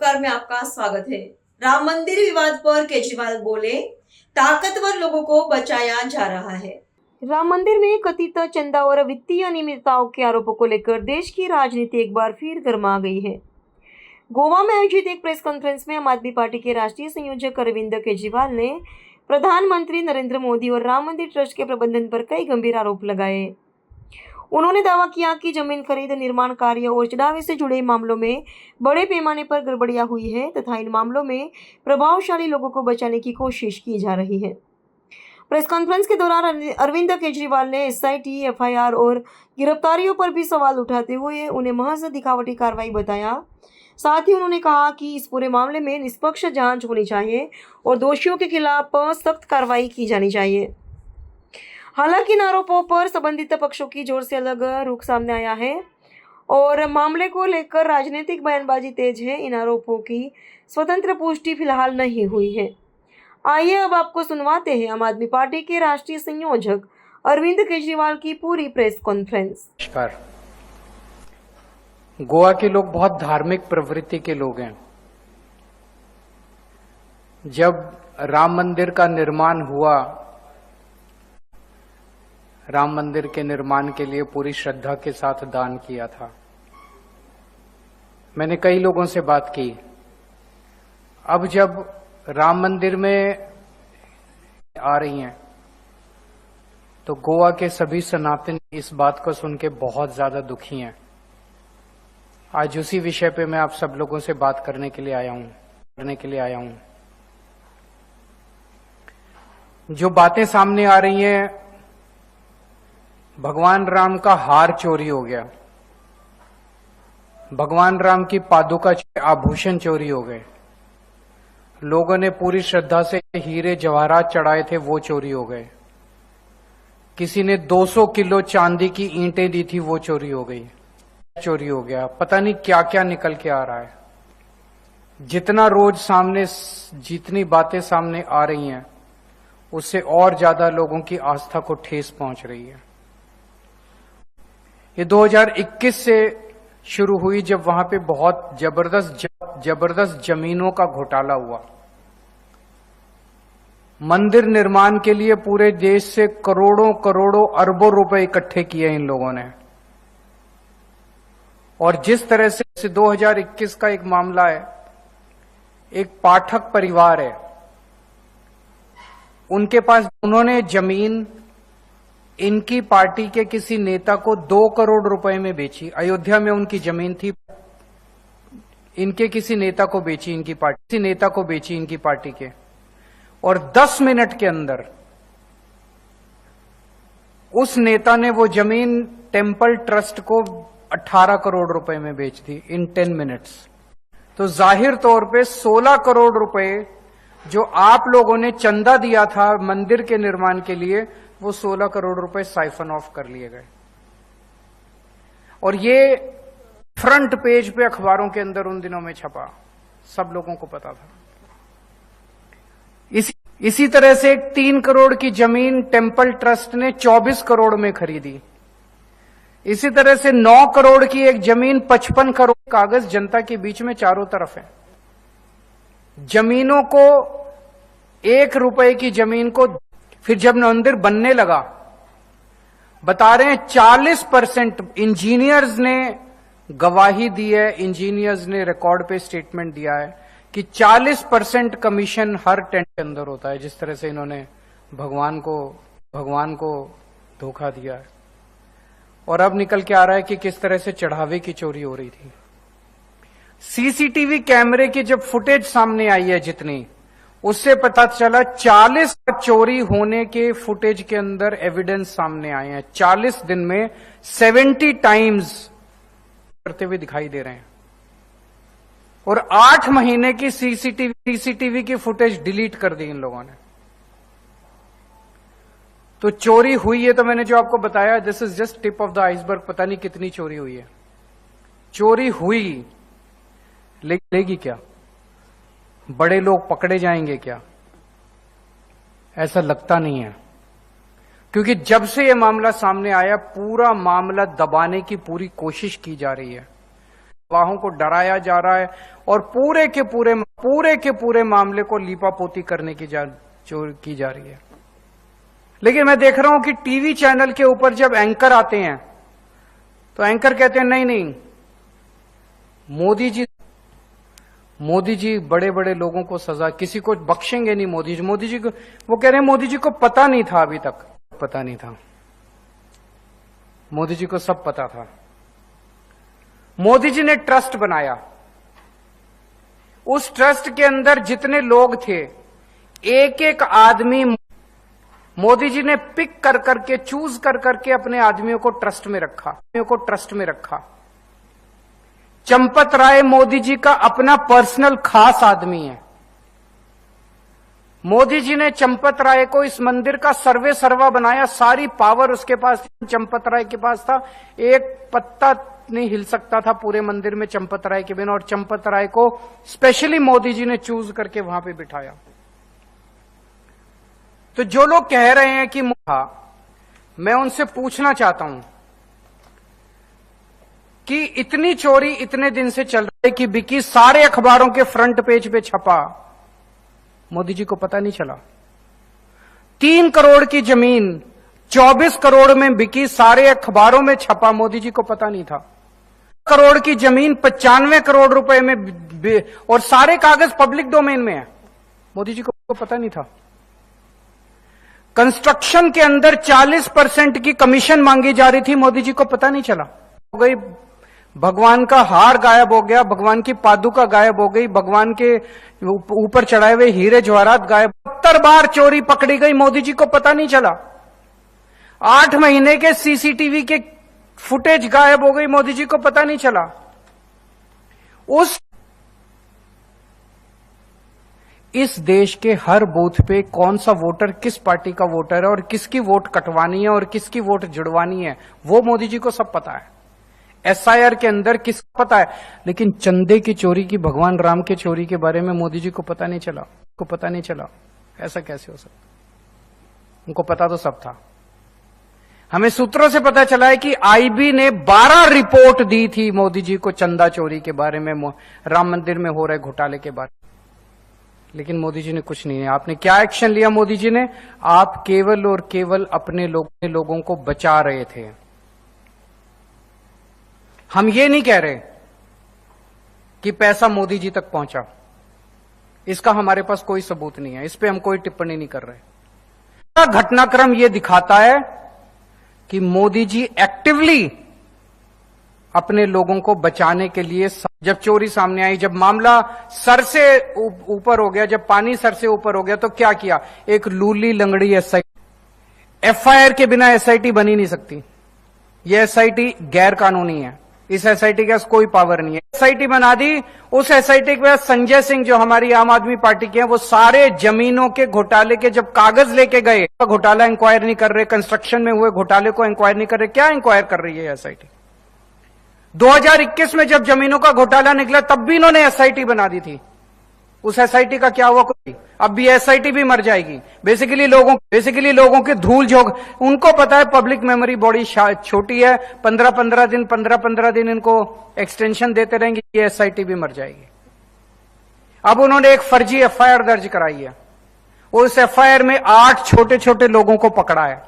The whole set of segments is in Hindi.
परिवार में आपका स्वागत है। राम मंदिर विवाद पर केजरीवाल बोले, ताकतवर लोगों को बचाया जा रहा है। राम मंदिर में कथित चंदा और वित्तीय अनियमितताओं के आरोपों को लेकर देश की राजनीति एक बार फिर गर्मा गई है। गोवा में आयोजित एक प्रेस कॉन्फ्रेंस में आम आदमी पार्टी के राष्ट्रीय संयोजक अरविंद केजरीवाल ने प्रधानमंत्री नरेंद्र मोदी और राम मंदिर ट्रस्ट के प्रबंधन पर कई गंभीर आरोप लगाए। उन्होंने दावा किया कि जमीन खरीद, निर्माण कार्य और चढ़ावे से जुड़े मामलों में बड़े पैमाने पर गड़बड़ियां हुई है तथा इन मामलों में प्रभावशाली लोगों को बचाने की कोशिश की जा रही है। प्रेस कॉन्फ्रेंस के दौरान अरविंद केजरीवाल ने एसआईटी, एफआईआर और गिरफ्तारियों पर भी सवाल उठाते हुए उन्हें महज दिखावटी कार्रवाई बताया। साथ ही उन्होंने कहा कि इस पूरे मामले में निष्पक्ष जांच होनी चाहिए और दोषियों के खिलाफ सख्त कार्रवाई की जानी चाहिए। हालांकि इन आरोपों पर संबंधित पक्षों की जोर से अलग रुख सामने आया है और मामले को लेकर राजनीतिक बयानबाजी तेज है। इन आरोपों की स्वतंत्र पुष्टि फिलहाल नहीं हुई है। आइए अब आपको सुनवाते हैं आम आदमी पार्टी के राष्ट्रीय संयोजक अरविंद केजरीवाल की पूरी प्रेस कॉन्फ्रेंस। नमस्कार। गोवा के लोग बहुत धार्मिक प्रवृत्ति के लोग हैं। जब राम मंदिर का निर्माण हुआ, राम मंदिर के निर्माण के लिए पूरी श्रद्धा के साथ दान किया था। मैंने कई लोगों से बात की। अब जब राम मंदिर में आ रही हैं तो गोवा के सभी सनातनी इस बात को सुन के बहुत ज्यादा दुखी हैं। आज उसी विषय पे मैं आप सब लोगों से बात करने के लिए आया हूं। जो बातें सामने आ रही हैं, भगवान राम का हार चोरी हो गया, भगवान राम की पादुका आभूषण चोरी हो गए, लोगों ने पूरी श्रद्धा से हीरे जवाहरात चढ़ाए थे वो चोरी हो गए, किसी ने 200 किलो चांदी की ईंटें दी थी वो चोरी हो गया। पता नहीं क्या क्या निकल के आ रहा है। जितना रोज जितनी बातें सामने आ रही हैं उससे और ज्यादा लोगों की आस्था को ठेस पहुंच रही है। ये 2021 से शुरू हुई जब वहां पे बहुत जबरदस्त जमीनों का घोटाला हुआ। मंदिर निर्माण के लिए पूरे देश से करोड़ों अरबों रुपए इकट्ठे किए इन लोगों ने। और जिस तरह से 2021 का एक मामला है, एक पाठक परिवार है, उनके पास उन्होंने जमीन इनकी पार्टी के किसी नेता को 2 करोड़ रुपए में बेची। अयोध्या में उनकी जमीन थी, इनके किसी नेता को बेची इनकी पार्टी के, और 10 मिनट के अंदर उस नेता ने वो जमीन टेम्पल ट्रस्ट को 18 करोड़ रुपए में बेच दी इन 10 मिनट्स। तो जाहिर तौर पे 16 करोड़ रुपए जो आप लोगों ने चंदा दिया था मंदिर के निर्माण के लिए, वो 16 करोड़ रुपए साइफन ऑफ कर लिए गए। और ये फ्रंट पेज पे अखबारों के अंदर उन दिनों में छपा, सब लोगों को पता था। इसी तरह से 3 करोड़ की जमीन टेम्पल ट्रस्ट ने 24 करोड़ में खरीदी। इसी तरह से 9 करोड़ की एक जमीन 55 करोड़ कागज जनता के बीच में चारों तरफ है। जमीनों को 1 रुपए की जमीन को फिर जब मंदिर बनने लगा, बता रहे हैं 40% इंजीनियर्स ने गवाही दी है, इंजीनियर्स ने रिकॉर्ड पे स्टेटमेंट दिया है कि 40% कमीशन हर टेंट के अंदर होता है। जिस तरह से इन्होंने भगवान को धोखा दिया है। और अब निकल के आ रहा है कि किस तरह से चढ़ावे की चोरी हो रही थी। सीसीटीवी कैमरे की जब फुटेज सामने आई है जितनी, उससे पता चला 40 चोरी होने के फुटेज के अंदर एविडेंस सामने आए हैं। 40 दिन में 70 टाइम्स करते हुए दिखाई दे रहे हैं। और 8 महीने की सीसीटीवी की फुटेज डिलीट कर दी इन लोगों ने। तो चोरी हुई है, तो मैंने जो आपको बताया, this is just tip of the iceberg. पता नहीं कितनी चोरी हुई है। चोरी हुई, लेगी क्या? बड़े लोग पकड़े जाएंगे क्या? ऐसा लगता नहीं है। क्योंकि जब से यह मामला सामने आया, पूरा मामला दबाने की पूरी कोशिश की जा रही है। गवाहों को डराया जा रहा है और पूरे के पूरे मामले को लीपापोती करने की जा रही है। लेकिन मैं देख रहा हूं कि टीवी चैनल के ऊपर जब एंकर आते हैं तो एंकर कहते हैं नहीं, मोदी जी बड़े बड़े लोगों को सजा, किसी को बख्शेंगे नहीं मोदी जी को। वो कह रहे हैं मोदी जी को पता नहीं था, अभी तक पता नहीं था, मोदी जी को सब पता था। मोदी जी ने ट्रस्ट बनाया, उस ट्रस्ट के अंदर जितने लोग थे एक एक आदमी मोदी जी ने पिक कर करके चूज कर करके अपने आदमियों को ट्रस्ट में रखा। चंपत राय मोदी जी का अपना पर्सनल खास आदमी है। मोदी जी ने चंपत राय को इस मंदिर का सर्वे सर्वा बनाया, सारी पावर उसके पास थी, चंपत राय के पास था। एक पत्ता नहीं हिल सकता था पूरे मंदिर में चंपत राय के बिना, और चंपत राय को स्पेशली मोदी जी ने चूज करके वहां पे बिठाया। तो जो लोग कह रहे हैं कि मैं उनसे पूछना चाहता हूं कि इतनी चोरी इतने दिन से चल रही कि बिकी, सारे अखबारों के फ्रंट पेज पे छपा, मोदी जी को पता नहीं चला? 3 करोड़ की जमीन 24 करोड़ में बिकी, सारे अखबारों में छपा, मोदी जी को पता नहीं था। करोड़ की जमीन 95 करोड़ रुपए में और सारे कागज पब्लिक डोमेन में है, मोदी जी को पता नहीं था। कंस्ट्रक्शन के अंदर 40% की कमीशन मांगी जा रही थी, मोदी जी को पता नहीं चला। हो गई, भगवान का हार गायब हो गया, भगवान की पादुका गायब हो गई, भगवान के ऊपर चढ़ाए हुए हीरे जवाहरात गायब। 70 बार चोरी पकड़ी गई, मोदी जी को पता नहीं चला। 8 महीने के सीसीटीवी के फुटेज गायब हो गई, मोदी जी को पता नहीं चला। इस देश के हर बूथ पे कौन सा वोटर किस पार्टी का वोटर है और किसकी वोट कटवानी है और किसकी वोट जुड़वानी है, वो मोदी जी को सब पता है। एसआईआर के अंदर किसको पता है, लेकिन चंदे की चोरी की, भगवान राम के चोरी के बारे में मोदी जी को पता नहीं चला। ऐसा कैसे हो सकता? उनको पता तो सब था। हमें सूत्रों से पता चला है कि आईबी ने 12 रिपोर्ट दी थी मोदी जी को चंदा चोरी के बारे में, राम मंदिर में हो रहे घोटाले के बारे में, लेकिन मोदी जी ने कुछ नहीं है। आपने क्या एक्शन लिया मोदी जी ने? आप केवल और केवल अपने लोगों को बचा रहे थे। हम ये नहीं कह रहे कि पैसा मोदी जी तक पहुंचा, इसका हमारे पास कोई सबूत नहीं है, इस पे हम कोई टिप्पणी नहीं कर रहे। घटनाक्रम ये दिखाता है कि मोदी जी एक्टिवली अपने लोगों को बचाने के लिए, जब चोरी सामने आई, जब मामला सर से ऊपर हो गया, जब पानी सर से ऊपर हो गया, तो क्या किया? एक लूली लंगड़ी एफआईआर के बिना एसआईटी बनी नहीं सकती। यह एसआईटी गैर कानूनी है, इस एसआईटी के पास कोई पावर नहीं है। एसआईटी बना दी, उस एसआईटी के पास संजय सिंह जो हमारी आम आदमी पार्टी के हैं, वो सारे जमीनों के घोटाले के जब कागज लेके गए, घोटाला इंक्वायर नहीं कर रहे, कंस्ट्रक्शन में हुए घोटाले को इंक्वायर नहीं कर रहे। क्या इंक्वायर कर रही है एसआईटी? 2021 में जब जमीनों का घोटाला निकला तब भी इन्होंने एसआईटी बना दी थी। उस एसआईटी का क्या हुआ? कोई, अब भी एसआईटी भी मर जाएगी। बेसिकली लोगों के धूल झोंक, उनको पता है पब्लिक मेमोरी बॉडी छोटी है, 15 दिन इनको एक्सटेंशन देते रहेंगे, ये एसआईटी भी मर जाएगी। अब उन्होंने एक फर्जी एफआईआर दर्ज कराई है, उस एफआईआर में 8 छोटे छोटे लोगों को पकड़ा है।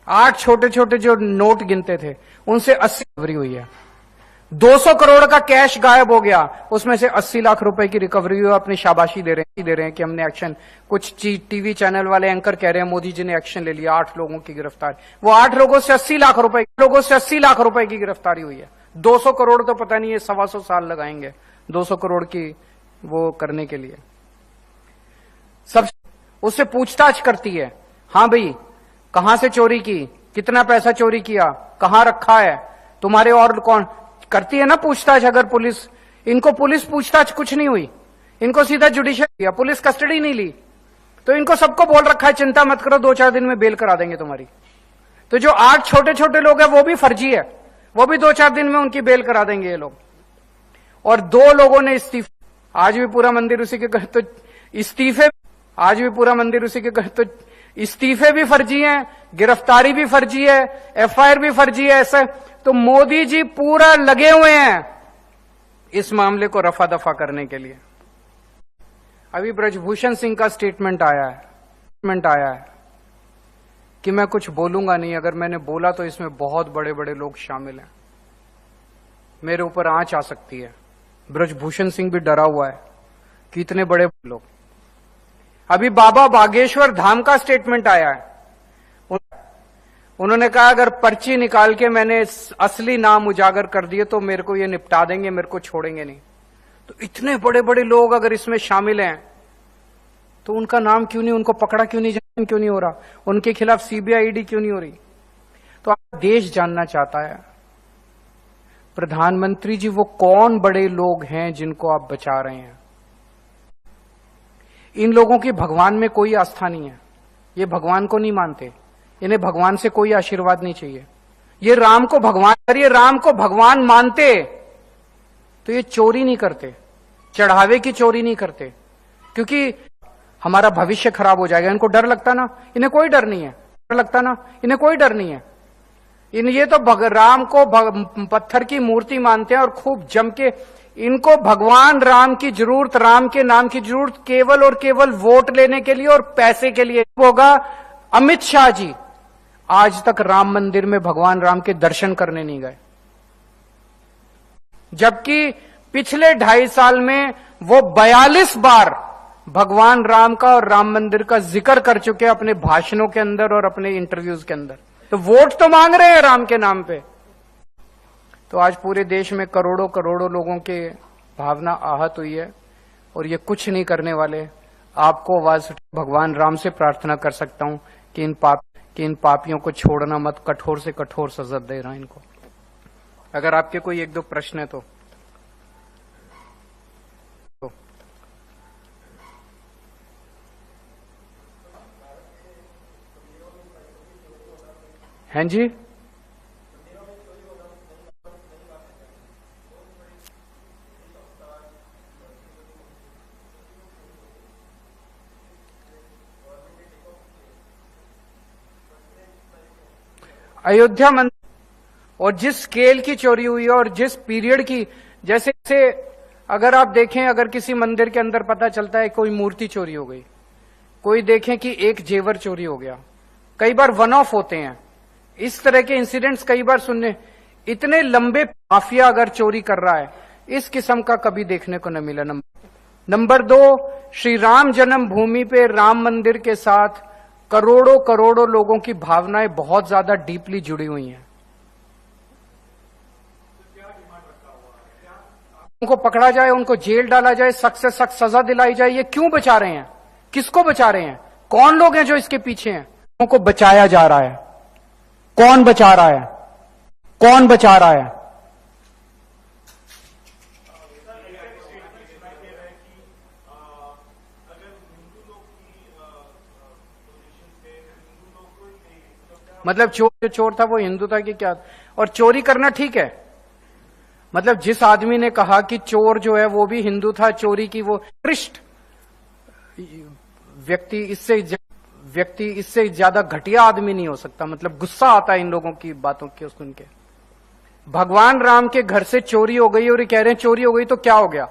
8 छोटे छोटे जो नोट गिनते थे, उनसे 80 रिकवरी हुई है। 200 करोड़ का कैश गायब हो गया, उसमें से 80 लाख रुपए की रिकवरी हुई। अपनी शाबाशी दे रहे हैं कि हमने एक्शन, कुछ टीवी चैनल वाले एंकर कह रहे हैं मोदी जी ने एक्शन ले लिया, 8 लोगों की गिरफ्तारी। वो 8 लोगों से 80 लाख रुपए की गिरफ्तारी हुई है। 200 करोड़ तो पता नहीं है 125 साल लगाएंगे 200 करोड़ की वो करने के लिए। सब उससे पूछताछ करती है, हाँ भाई कहां से चोरी की, कितना पैसा चोरी किया, कहां रखा है तुम्हारे, और कौन करती है ना पूछताछ। अगर पुलिस, इनको पुलिस पूछताछ कुछ नहीं हुई, इनको सीधा जुडिशियल किया, पुलिस कस्टडी नहीं ली, तो इनको सबको बोल रखा है चिंता मत करो, 2-4 दिन में बेल करा देंगे तुम्हारी। तो जो 8 छोटे छोटे लोग हैं वो भी फर्जी है, वो भी 2-4 दिन में उनकी बेल करा देंगे ये लोग। और 2 लोगों ने इस्तीफे, आज भी पूरा मंदिर उसी के घर, तो इस्तीफे, आज भी पूरा मंदिर उसी के घर, तो इस्तीफे भी फर्जी हैं, गिरफ्तारी भी फर्जी है, एफआईआर भी फर्जी है। ऐसा तो मोदी जी पूरा लगे हुए हैं इस मामले को रफा दफा करने के लिए। अभी ब्रजभूषण सिंह का स्टेटमेंट आया है कि मैं कुछ बोलूंगा नहीं, अगर मैंने बोला तो इसमें बहुत बड़े बड़े लोग शामिल हैं, मेरे ऊपर आंच आ सकती है। ब्रजभूषण सिंह भी डरा हुआ है कि इतने बड़े लोग। अभी बाबा बागेश्वर धाम का स्टेटमेंट आया है, उन्होंने कहा अगर पर्ची निकाल के मैंने असली नाम उजागर कर दिए तो मेरे को ये निपटा देंगे, मेरे को छोड़ेंगे नहीं। तो इतने बड़े बड़े लोग अगर इसमें शामिल हैं तो उनका नाम क्यों नहीं, उनको पकड़ा क्यों नहीं हो रहा, उनके खिलाफ सीबीआई ईडी क्यों नहीं हो रही? तो आप देश जानना चाहता है प्रधानमंत्री जी वो कौन बड़े लोग हैं जिनको आप बचा रहे हैं। इन लोगों की भगवान में कोई आस्था नहीं है, ये भगवान को नहीं मानते, इन्हें भगवान से कोई आशीर्वाद नहीं चाहिए। ये राम को भगवान मानते तो ये चोरी नहीं करते, चढ़ावे की चोरी नहीं करते, क्योंकि हमारा भविष्य खराब हो जाएगा। इनको डर लगता ना, इन्हें कोई डर नहीं है। ये तो राम को पत्थर की मूर्ति मानते हैं और खूब जम के, इनको भगवान राम की जरूरत, राम के नाम की जरूरत केवल और केवल वोट लेने के लिए और पैसे के लिए होगा। अमित शाह जी आज तक राम मंदिर में भगवान राम के दर्शन करने नहीं गए, जबकि पिछले 2.5 साल में वो 42 बार भगवान राम का और राम मंदिर का जिक्र कर चुके हैं अपने भाषणों के अंदर और अपने इंटरव्यूज के अंदर। तो वोट तो मांग रहे हैं राम के नाम पे। तो आज पूरे देश में करोड़ों करोड़ों लोगों के भावना आहत हुई है और ये कुछ नहीं करने वाले। आपको आवाज भगवान राम से प्रार्थना कर सकता हूं कि इन पापियों को छोड़ना मत, कठोर से कठोर सजा दे रहा इनको। अगर आपके कोई 1-2 प्रश्न है तो हैं जी। अयोध्या मंदिर और जिस स्केल की चोरी हुई है और जिस पीरियड की, जैसे अगर आप देखें, अगर किसी मंदिर के अंदर पता चलता है कोई मूर्ति चोरी हो गई, कोई देखें कि एक जेवर चोरी हो गया, कई बार वन ऑफ होते हैं इस तरह के इंसिडेंट्स, कई बार सुनने, इतने लंबे माफिया अगर चोरी कर रहा है, इस किस्म का कभी देखने को न मिला। नंबर 2, श्री राम जन्मभूमि पे राम मंदिर के साथ करोड़ों करोड़ों लोगों की भावनाएं बहुत ज्यादा डीपली जुड़ी हुई हैं। उनको पकड़ा जाए, उनको जेल डाला जाए, सख्त से सख्त सजा दिलाई जाए। ये क्यों बचा रहे हैं, किसको बचा रहे हैं, कौन लोग हैं जो इसके पीछे हैं? उनको बचाया जा रहा है। कौन बचा रहा है? मतलब जो चोर था वो हिंदू था कि क्या? और चोरी करना ठीक है, मतलब जिस आदमी ने कहा कि चोर जो है वो भी हिंदू था, चोरी की वो कृष्ण व्यक्ति इससे ज्यादा घटिया आदमी नहीं हो सकता। मतलब गुस्सा आता है इन लोगों की बातों के सुन के। भगवान राम के घर से चोरी हो गई और ये कह रहे हैं चोरी हो गई तो क्या हो गया,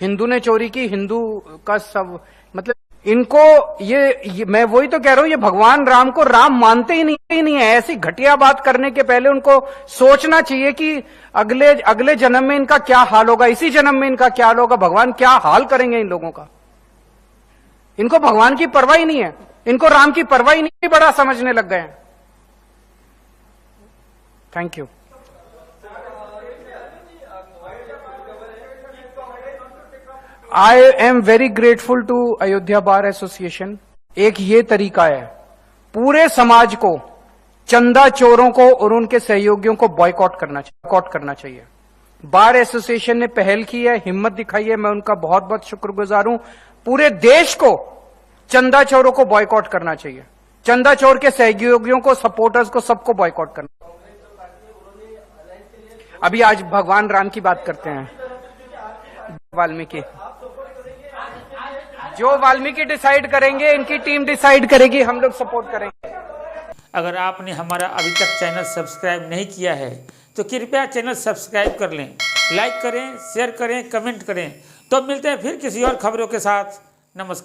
हिंदू ने चोरी की, हिंदू का सब, मतलब इनको ये मैं वही तो कह रहा हूं, ये भगवान राम को राम मानते ही नहीं है। ऐसी घटिया बात करने के पहले उनको सोचना चाहिए कि अगले जन्म में इनका क्या हाल होगा, इसी जन्म में इनका क्या हाल होगा, भगवान क्या हाल करेंगे इन लोगों का। इनको भगवान की परवाह ही नहीं है, इनको राम की परवाह ही नहीं, बड़ा समझने लग गए हैं। Thank you. I am very grateful to Ayodhya bar association. एक ये तरीका है पूरे समाज को, चंदा चोरों को और उनके सहयोगियों को बॉयकॉट करना चाहिए। बार एसोसिएशन ने पहल की है, हिम्मत दिखाई है, मैं उनका बहुत बहुत शुक्रगुजार हूं। पूरे देश को चंदा चोरों को बॉयकॉट करना चाहिए, चंदा चोर के सहयोगियों को, सपोर्टर्स को, सबको बॉयकॉट करना। अभी आज भगवान राम की बात करते हैं। वाल्मीकि, जो वाल्मीकि डिसाइड करेंगे, इनकी टीम डिसाइड करेगी, हम लोग सपोर्ट करेंगे। अगर आपने हमारा अभी तक चैनल सब्सक्राइब नहीं किया है तो कृपया चैनल सब्सक्राइब कर लें, लाइक करें, शेयर करें, कमेंट करें। तो मिलते हैं फिर किसी और खबरों के साथ। नमस्कार।